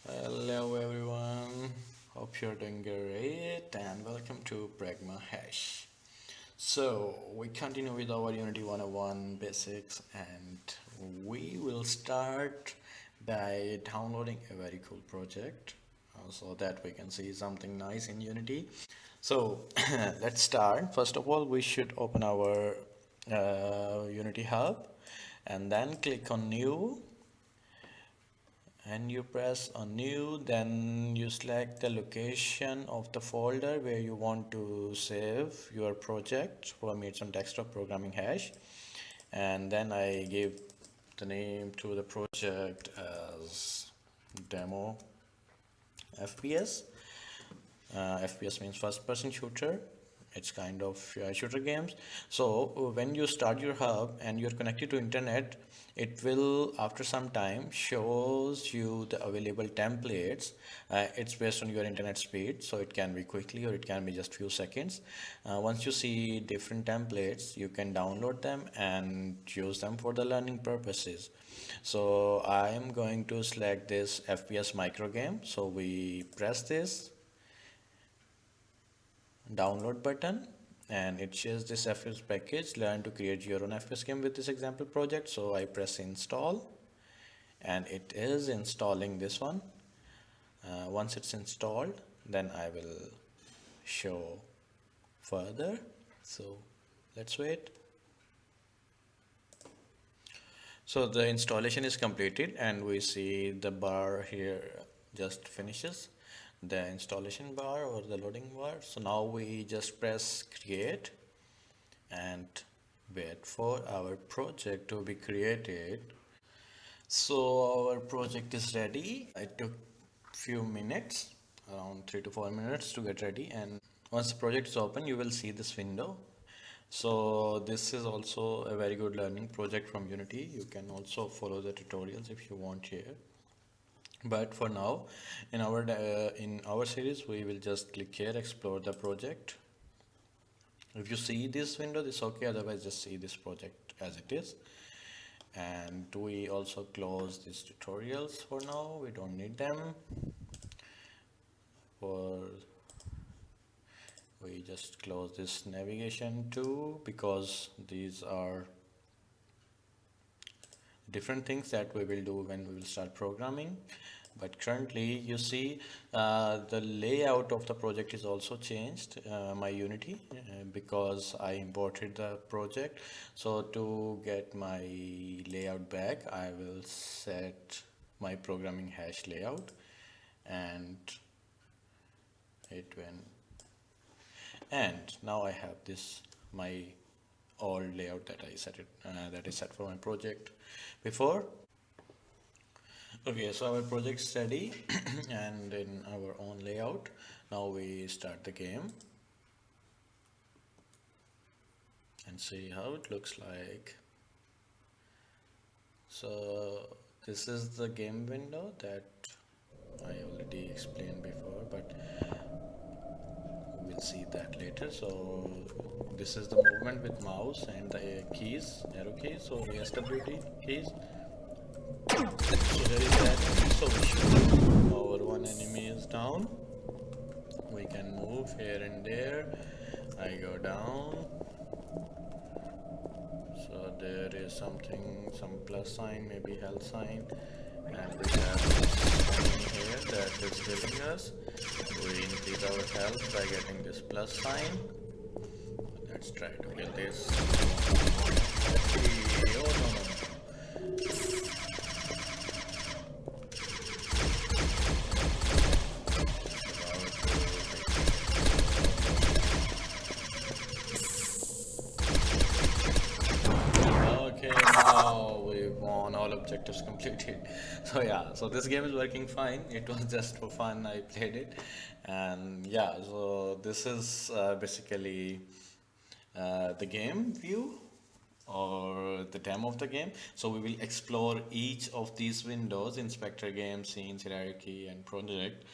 Hello everyone, hope you're doing great and welcome to Pragma Hash. So we continue with our Unity 101 basics and we will start by downloading a very cool project so that we can see something nice in Unity. So let's start. First of all, we should open our Unity Hub and then click on New, and you press on new, then you select the location of the folder where you want to save your project. For me it's on desktop programming hash, and then I give the name to the project as demo FPS. FPS means first person shooter. It's kind of shooter games. So when you start your hub and you're connected to internet, it will after some time shows you the available templates. It's based on your internet speed, so it can be quickly or it can be just few seconds. Once you see different templates, you can download them and use them for the learning purposes. So I am going to select this FPS micro game. So we press this download button and it shares this FPS package. Learn to create your own FPS game with this example project. So I press install and it is installing this one. Once it's installed, then I will show further. So let's wait. So the installation is completed and we see the bar here just finishes, the installation bar or the loading bar. So now we just press create and wait for our project to be created. So our project is ready. It took few minutes, around 3 to 4 minutes to get ready, and once the project is open you will see this window. So this is also a very good learning project from Unity. You can also follow the tutorials if you want here. But for now, in our series, we will just click here, explore the project. If you see this window, it's okay. Otherwise, just see this project as it is. And we also close these tutorials for now. We don't need them. For we just close this navigation too, because these are different things that we will do when we will start programming. But currently you see the layout of the project is also changed, my Unity, because I imported the project. So to get my layout back, I will set my programming hash layout and it went, and now I have this my old layout that I set it that is set for my project before. Okay, so our project is ready and in our own layout. Now we start the game and see how it looks like. So this is the game window that I already explained before, but we'll see that later. So this is the movement with mouse and the keys, arrow keys, so the SWT keys. So there is that. So we should, our one enemy is down. We can move here and there. I go down. So there is something, some plus sign, maybe health sign, and we have this sign here that is healing us. We increase our health by getting this plus sign. Let's try to kill this. Oh no. Okay, now we won, all objectives completed. So yeah, so this game is working fine. It was just for fun, I played it. And yeah, so this is basically the game view or the demo of the game. So we will explore each of these windows: inspector, game, scenes, hierarchy, and project,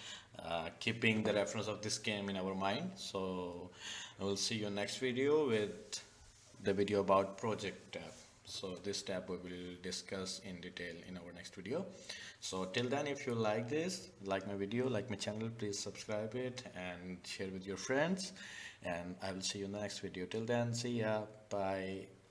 keeping the reference of this game in our mind. So I will see you next video with the video about project tab. So this step we will discuss in detail in our next video. So till then, if you like this, like my video, like my channel, please subscribe it and share with your friends. And I will see you in the next video. Till then, see ya. Bye.